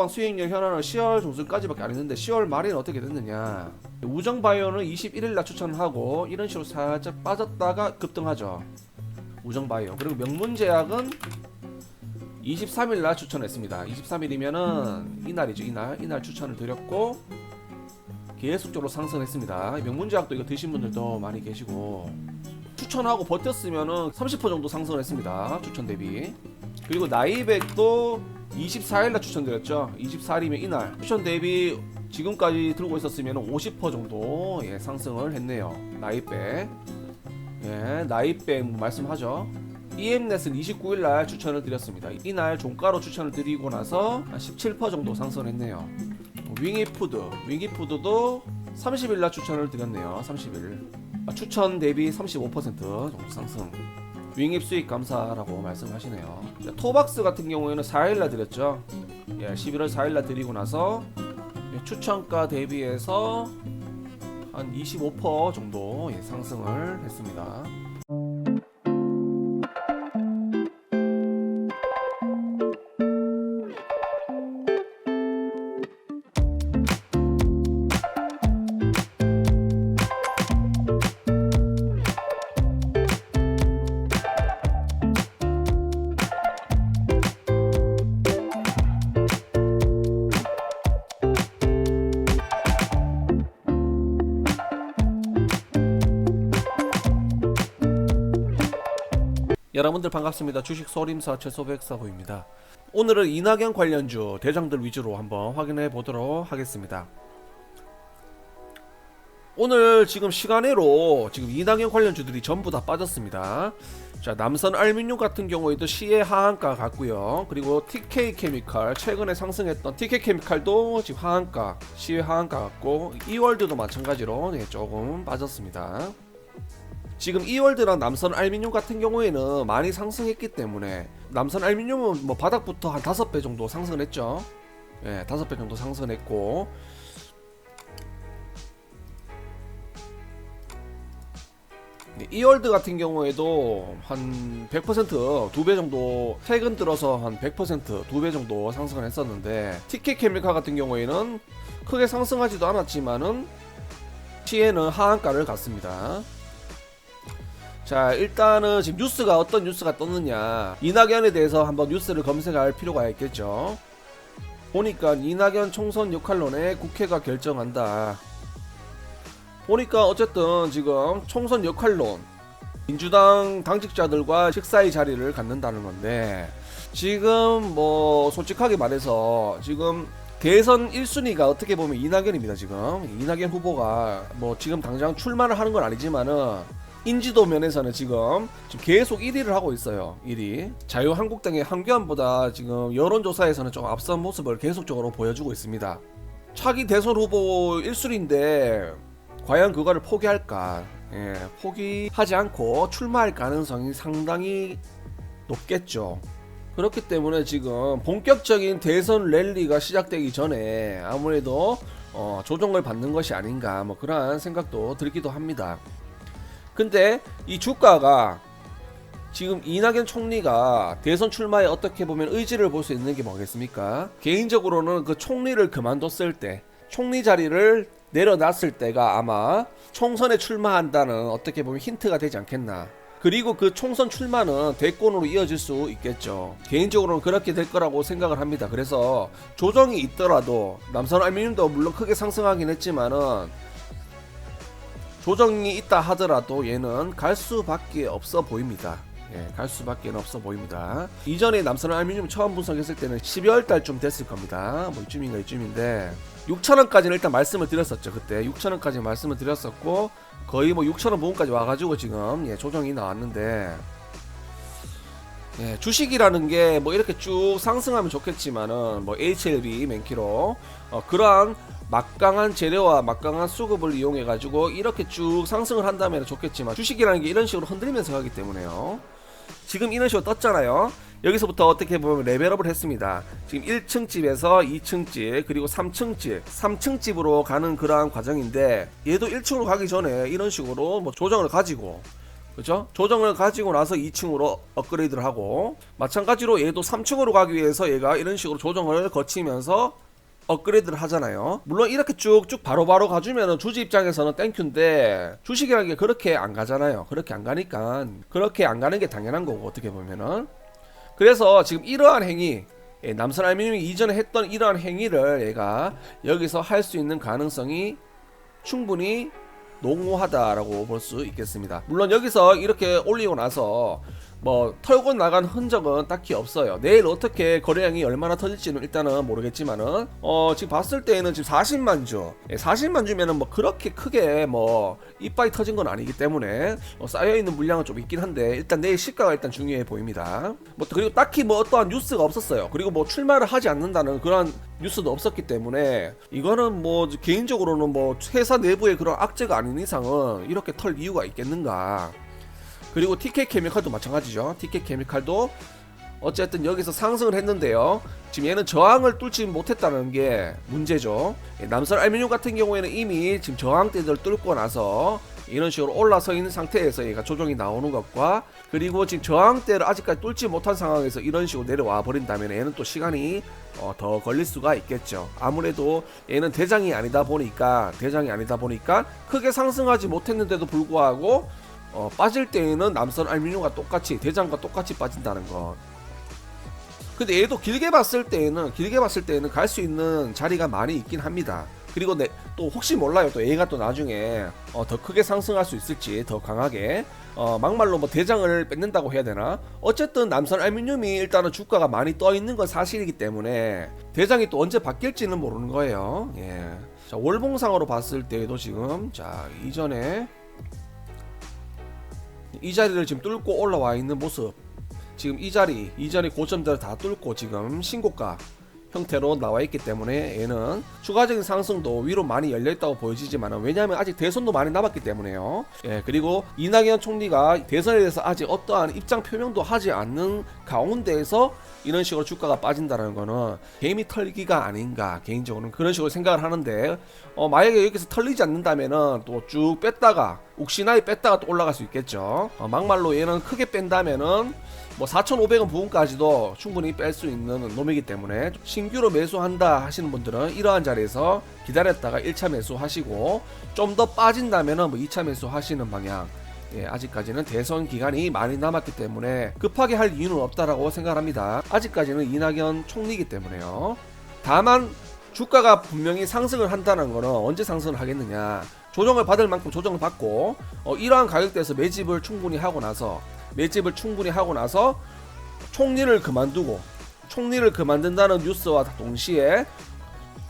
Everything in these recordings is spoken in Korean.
붕어빵 수익률 현황은 10월 중순까지밖에 안 했는데 10월 말에는 어떻게 됐느냐. 우정바이오는 21일날 추천을 하고 이런 식으로 살짝 빠졌다가 급등하죠. 우정바이오. 그리고 명문제약은 23일날 추천했습니다. 23일이면은 이날이죠. 이날 추천을 드렸고 계속적으로 상승했습니다. 명문제약도 이거 드신 분들도 많이 계시고 추천하고 버텼으면은 30% 정도 상승했습니다. 추천 대비. 그리고 나이백도 24일날 추천드렸죠. 24일이면 이날 추천 대비 지금까지 들고 있었으면 50% 정도 상승을 했네요. 나이백. 나이백 말씀하죠. EM넷은 29일날 추천을 드렸습니다. 이날 종가로 추천을 드리고 나서 17% 정도 상승했네요. 윙이푸드도 30일날 추천을 드렸네요. 30일 추천 대비 35% 정도 상승. 윙입 수익 감사라고 말씀하시네요. 토박스 같은 경우에는 4일날 드렸죠. 11월 4일날 드리고 나서 추천가 대비해서 한 25% 정도 상승을 했습니다. 여러분들 반갑습니다. 주식 소림사 최소백사호입니다. 오늘은 이낙연 관련주 대장들 위주로 한번 확인해 보도록 하겠습니다. 오늘 지금 시간으로 지금 이낙연 관련주들이 전부 다 빠졌습니다. 자, 남선 알미늄 같은 경우에도 시의 하한가 같고요. 그리고 TK케미칼 최근에 상승했던 TK케미칼도 지금 하한가, 시의 하한가 같고 이월드도 마찬가지로 조금 빠졌습니다. 지금 이월드랑 남선 알미늄 같은 경우에는 많이 상승했기 때문에 남선 알미늄은 뭐 바닥부터 한 5배 정도 상승을 했죠. 5배 정도 상승했고 이월드 같은 경우에도 한 100% 2배 정도 최근 들어서 한 100% 2배 정도 상승을 했었는데 TK케미칼 같은 경우에는 크게 상승하지도 않았지만은 시에는 하한가를 갔습니다. 자, 일단은 지금 뉴스가 어떤 뉴스가 떴느냐, 이낙연에 대해서 한번 뉴스를 검색할 필요가 있겠죠. 보니까 이낙연 총선 역할론에 국회가 결정한다. 보니까 어쨌든 지금 총선 역할론 민주당 당직자들과 식사의 자리를 갖는다는 건데, 지금 뭐 솔직하게 말해서 지금 대선 1순위가 어떻게 보면 이낙연입니다. 지금 이낙연 후보가 뭐 지금 당장 출마를 하는 건 아니지만은 인지도 면에서는 지금 계속 1위를 하고 있어요. 1위. 자유한국당의 한교안보다 지금 여론조사에서는 좀 앞선 모습을 계속적으로 보여주고 있습니다. 차기 대선 후보 1순위인데 과연 그거를 포기할까? 포기하지 않고 출마할 가능성이 상당히 높겠죠. 그렇기 때문에 지금 본격적인 대선 랠리가 시작되기 전에 아무래도 조정을 받는 것이 아닌가, 뭐 그러한 생각도 들기도 합니다. 근데 이 주가가 지금 이낙연 총리가 대선 출마에 어떻게 보면 의지를 볼 수 있는 게 뭐겠습니까? 개인적으로는 그 총리를 그만뒀을 때, 총리 자리를 내려놨을 때가 아마 총선에 출마한다는 어떻게 보면 힌트가 되지 않겠나. 그리고 그 총선 출마는 대권으로 이어질 수 있겠죠. 개인적으로는 그렇게 될 거라고 생각을 합니다. 그래서 조정이 있더라도 남선 알미늄도 물론 크게 상승하긴 했지만은 조정이 있다 하더라도 얘는 갈 수밖에 없어 보입니다. 갈 수밖에 없어 보입니다. 이전에 남선 알미늄 처음 분석했을 때는 12월 달쯤 됐을 겁니다. 뭐 이쯤인데 6,000원까지는 일단 말씀을 드렸었죠. 그때 6,000원까지 말씀을 드렸었고 거의 뭐 6,000원 부분까지 와가지고 지금 조정이 나왔는데, 주식이라는 게 뭐 이렇게 쭉 상승하면 좋겠지만은 뭐 HLB 맨키로 그러한 막강한 재료와 막강한 수급을 이용해 가지고 이렇게 쭉 상승을 한다면 좋겠지만, 주식이라는 게 이런 식으로 흔들리면서 가기 때문에요. 지금 이런 식으로 떴잖아요. 여기서부터 어떻게 보면 레벨업을 했습니다. 지금 1층 집에서 2층 집, 그리고 3층 집, 3층 집으로 가는 그러한 과정인데, 얘도 1층으로 가기 전에 이런 식으로 뭐 조정을 가지고 그죠? 조정을 가지고 나서 2층으로 업그레이드를 하고, 마찬가지로 얘도 3층으로 가기 위해서 얘가 이런 식으로 조정을 거치면서 업그레이드를 하잖아요. 물론 이렇게 쭉쭉 바로바로 가주면은 주주 입장에서는 땡큐인데, 주식이라는 게 그렇게 안 가잖아요. 그렇게 안 가니까 그렇게 안 가는 게 당연한 거고, 어떻게 보면은. 그래서 지금 이러한 행위, 남선 알루미늄이 이전에 했던 이러한 행위를 얘가 여기서 할 수 있는 가능성이 충분히 농후하다라고 볼 수 있겠습니다. 물론 여기서 이렇게 올리고 나서 뭐 털고 나간 흔적은 딱히 없어요. 내일 어떻게 거래량이 얼마나 터질지는 일단은 모르겠지만은 지금 봤을 때에는 지금 40만 주 40만 주면은 뭐 그렇게 크게 뭐 이빨이 터진 건 아니기 때문에 쌓여있는 물량은 좀 있긴 한데, 일단 내일 시가가 일단 중요해 보입니다. 뭐 그리고 딱히 뭐 어떠한 뉴스가 없었어요. 그리고 뭐 출마를 하지 않는다는 그런 뉴스도 없었기 때문에, 이거는 뭐 개인적으로는 뭐 회사 내부의 그런 악재가 아닌 이상은 이렇게 털 이유가 있겠는가. 그리고 TK케미칼도 마찬가지죠. TK케미칼도 어쨌든 여기서 상승을 했는데요. 지금 얘는 저항을 뚫지 못했다는 게 문제죠. 남선 알루미늄 같은 경우에는 이미 지금 저항대를 뚫고 나서 이런 식으로 올라서 있는 상태에서 얘가 조정이 나오는 것과, 그리고 지금 저항대를 아직까지 뚫지 못한 상황에서 이런 식으로 내려와 버린다면 얘는 또 시간이 더 걸릴 수가 있겠죠. 아무래도 얘는 대장이 아니다 보니까 크게 상승하지 못했는데도 불구하고 빠질 때에는 남선 알루미늄과 똑같이, 대장과 똑같이 빠진다는 것. 근데 얘도 길게 봤을 때에는 갈 수 있는 자리가 많이 있긴 합니다. 그리고 또 혹시 몰라요. 또 얘가 또 나중에 더 크게 상승할 수 있을지, 더 강하게 막말로 뭐 대장을 뺏는다고 해야 되나? 어쨌든 남선 알루미늄이 일단은 주가가 많이 떠 있는 건 사실이기 때문에 대장이 또 언제 바뀔지는 모르는 거예요. 예. 자, 월봉상으로 봤을 때도 지금 이전에 이 자리를 지금 뚫고 올라와 있는 모습, 지금 이 자리 이전의 고점들을 다 뚫고 지금 신고가 형태로 나와 있기 때문에 얘는 추가적인 상승도 위로 많이 열려 있다고 보여지지만, 왜냐하면 아직 대선도 많이 남았기 때문에요. 예, 그리고 이낙연 총리가 대선에 대해서 아직 어떠한 입장 표명도 하지 않는 가운데에서 이런 식으로 주가가 빠진다는 거는 개미 털기가 아닌가, 개인적으로는 그런 식으로 생각을 하는데, 만약에 여기서 털리지 않는다면은 또 쭉 뺐다가 욱신하게 뺐다가 또 올라갈 수 있겠죠. 막말로 얘는 크게 뺀다면은 뭐 4,500원 부분까지도 충분히 뺄 수 있는 놈이기 때문에, 신규로 매수한다 하시는 분들은 이러한 자리에서 기다렸다가 1차 매수 하시고, 좀 더 빠진다면은 뭐 2차 매수 하시는 방향. 예, 아직까지는 대선 기간이 많이 남았기 때문에 급하게 할 이유는 없다라고 생각합니다. 아직까지는 이낙연 총리이기 때문에요. 다만 주가가 분명히 상승을 한다는 거는 언제 상승을 하겠느냐, 조정을 받을 만큼 조정을 받고 이러한 가격대에서 매집을 충분히 하고 나서 총리를 그만둔다는 뉴스와 동시에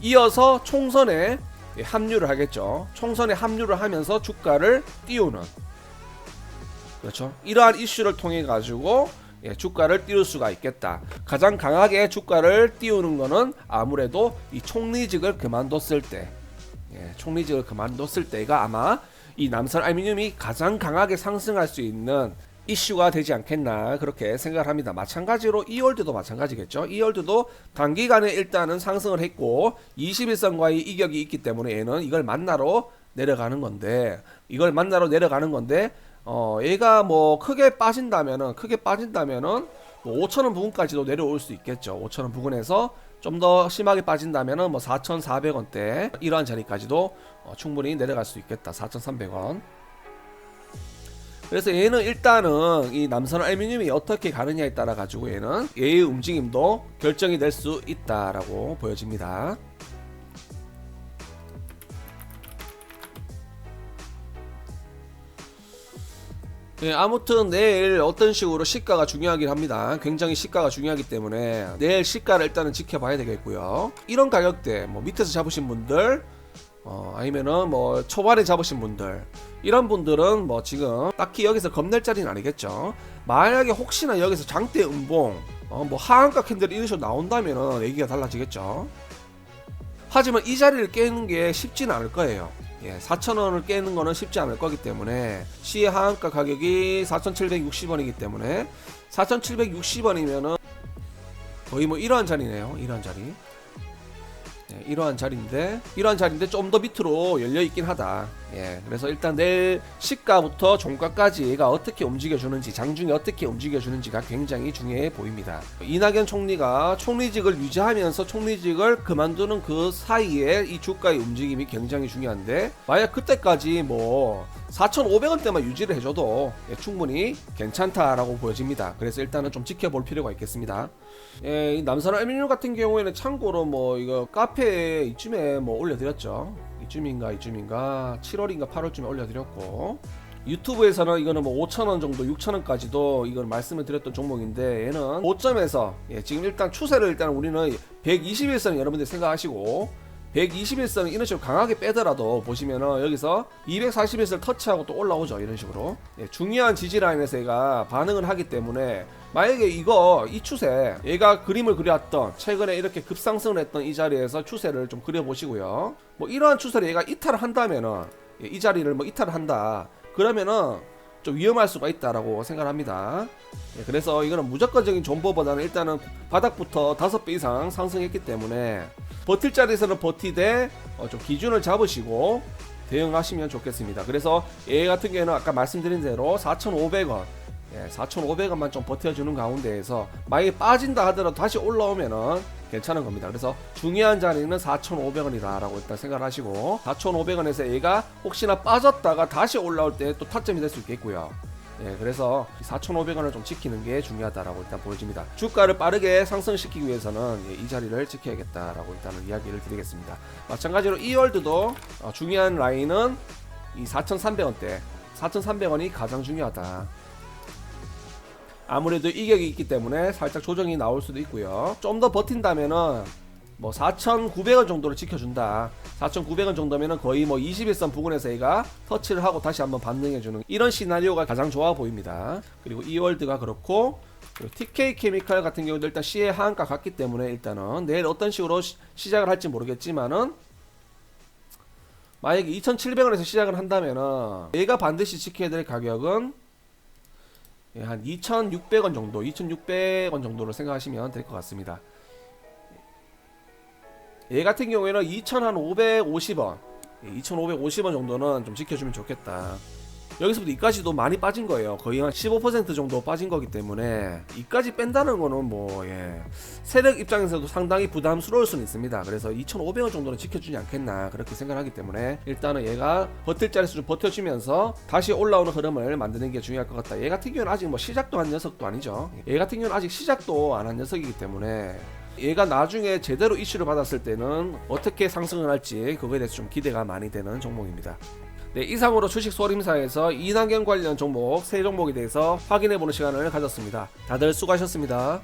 이어서 총선에 합류를 하겠죠. 총선에 합류를 하면서 주가를 띄우는, 그렇죠. 이러한 이슈를 통해 가지고 주가를 띄울 수가 있겠다. 가장 강하게 주가를 띄우는 거는 아무래도 이 총리직을 그만뒀을 때가 아마 이 남선 알루미늄이 가장 강하게 상승할 수 있는 이슈가 되지 않겠나, 그렇게 생각을 합니다. 마찬가지로 이월드도 마찬가지겠죠. 이월드도 단기간에 일단은 상승을 했고 21선과의 이격이 있기 때문에 얘는 이걸 만나러 내려가는 건데, 얘가 뭐 크게 빠진다면은 뭐 5,000원 부근까지도 내려올 수 있겠죠. 5,000원 부근에서 좀 더 심하게 빠진다면은 뭐 4,400원대 이러한 자리까지도 충분히 내려갈 수 있겠다. 4,300원. 그래서 얘는 일단은 이 남선 알루미늄이 어떻게 가느냐에 따라 가지고 얘의 움직임도 결정이 될 수 있다라고 보여집니다. 예, 아무튼 내일 어떤 식으로 시가가 중요하긴 합니다. 굉장히 시가가 중요하기 때문에 내일 시가를 일단은 지켜봐야 되겠고요. 이런 가격대 뭐 밑에서 잡으신 분들, 아니면은 뭐 초반에 잡으신 분들, 이런 분들은 뭐 지금 딱히 여기서 겁낼 자리는 아니겠죠. 만약에 혹시나 여기서 장대 음봉 뭐 하한가 캔들이 이런 식으로 나온다면은 얘기가 달라지겠죠. 하지만 이 자리를 깨는 게 쉽지는 않을 거예요. 4,000원을 깨는 거는 쉽지 않을 거기 때문에, 시의 하한가 가격이 4,760원이기 때문에 4,760원이면은 거의 뭐 이러한 자리네요. 이러한 자리. 이러한 자리인데 좀 더 밑으로 열려 있긴 하다. 예, 그래서 일단 내일 시가부터 종가까지 얘가 어떻게 움직여주는지, 장중에 어떻게 움직여주는지가 굉장히 중요해 보입니다. 이낙연 총리가 총리직을 유지하면서 총리직을 그만두는 그 사이에 이 주가의 움직임이 굉장히 중요한데, 만약 그때까지 뭐 4,500원대만 유지를 해줘도 충분히 괜찮다라고 보여집니다. 그래서 일단은 좀 지켜볼 필요가 있겠습니다. 예, 이 남산화 알루미늄 같은 경우에는 참고로 뭐 이거 카페에 이쯤에 뭐 올려드렸죠. 이쯤인가 7월인가 8월쯤에 올려드렸고, 유튜브에서는 이거는 뭐 5,000원 정도 6,000원까지도 이건 말씀을 드렸던 종목인데, 얘는 5점에서 지금 일단 추세를 일단 우리는 121선 여러분들 생각하시고, 121선을 이런 식으로 강하게 빼더라도 보시면은 여기서 241선을 터치하고 또 올라오죠. 이런 식으로 중요한 지지라인에서 얘가 반응을 하기 때문에, 만약에 이 추세, 얘가 그림을 그려왔던 최근에 이렇게 급상승을 했던 이 자리에서 추세를 좀 그려보시고요. 뭐 이러한 추세를 얘가 이탈을 한다면은, 이 자리를 뭐 이탈을 한다 그러면은 좀 위험할 수가 있다라고 생각합니다. 그래서 이거는 무조건적인 존버보다는 일단은 바닥부터 5배 이상 상승했기 때문에 버틸 자리에서는 버티되 좀 기준을 잡으시고 대응하시면 좋겠습니다. 그래서 얘 같은 경우에는 아까 말씀드린 대로 4,500원 4,500원만 좀 버텨주는 가운데에서 만약에 빠진다 하더라도 다시 올라오면은 괜찮은 겁니다. 그래서 중요한 자리는 4,500원이다 라고 일단 생각을 하시고, 4,500원에서 얘가 혹시나 빠졌다가 다시 올라올 때 또 타점이 될 수 있겠고요. 그래서 4,500원을 좀 지키는 게 중요하다라고 일단 보여집니다. 주가를 빠르게 상승시키기 위해서는 이 자리를 지켜야겠다라고 일단은 이야기를 드리겠습니다. 마찬가지로 이월드도 중요한 라인은 이 4,300원대, 4,300원이 가장 중요하다. 아무래도 이격이 있기 때문에 살짝 조정이 나올 수도 있고요. 좀 더 버틴다면은 뭐 4,900원 정도를 지켜준다. 4,900원 정도면은 거의 뭐 21선 부근에서 얘가 터치를 하고 다시 한번 반등해주는 이런 시나리오가 가장 좋아 보입니다. 그리고 이월드가 그렇고, TK 케미칼 같은 경우도 일단 시의 하한가 갔기 때문에 일단은 내일 어떤 식으로 시작을 할지 모르겠지만은, 만약에 2,700원에서 시작을 한다면은 얘가 반드시 지켜야 될 가격은 한 2,600원 정도, 2,600원 정도로 생각하시면 될 것 같습니다. 얘 같은 경우에는 2,550원, 2,550원 정도는 좀 지켜주면 좋겠다. 여기서부터 이까지도 많이 빠진 거예요. 거의 한 15% 정도 빠진 거기 때문에 이까지 뺀다는 거는 뭐 세력 입장에서도 상당히 부담스러울 수는 있습니다. 그래서 2,500원 정도는 지켜주지 않겠나 그렇게 생각하기 때문에 일단은 얘가 버틸 자리에서 좀 버텨주면서 다시 올라오는 흐름을 만드는 게 중요할 것 같다. 얘 같은 경우는 아직 뭐 시작도 한 녀석도 아니죠. 얘 같은 경우는 아직 시작도 안 한 녀석이기 때문에 얘가 나중에 제대로 이슈를 받았을 때는 어떻게 상승을 할지 그거에 대해서 좀 기대가 많이 되는 종목입니다. 네, 이상으로 주식 소림사에서 이낙연 관련 종목 3종목에 대해서 확인해보는 시간을 가졌습니다. 다들 수고하셨습니다.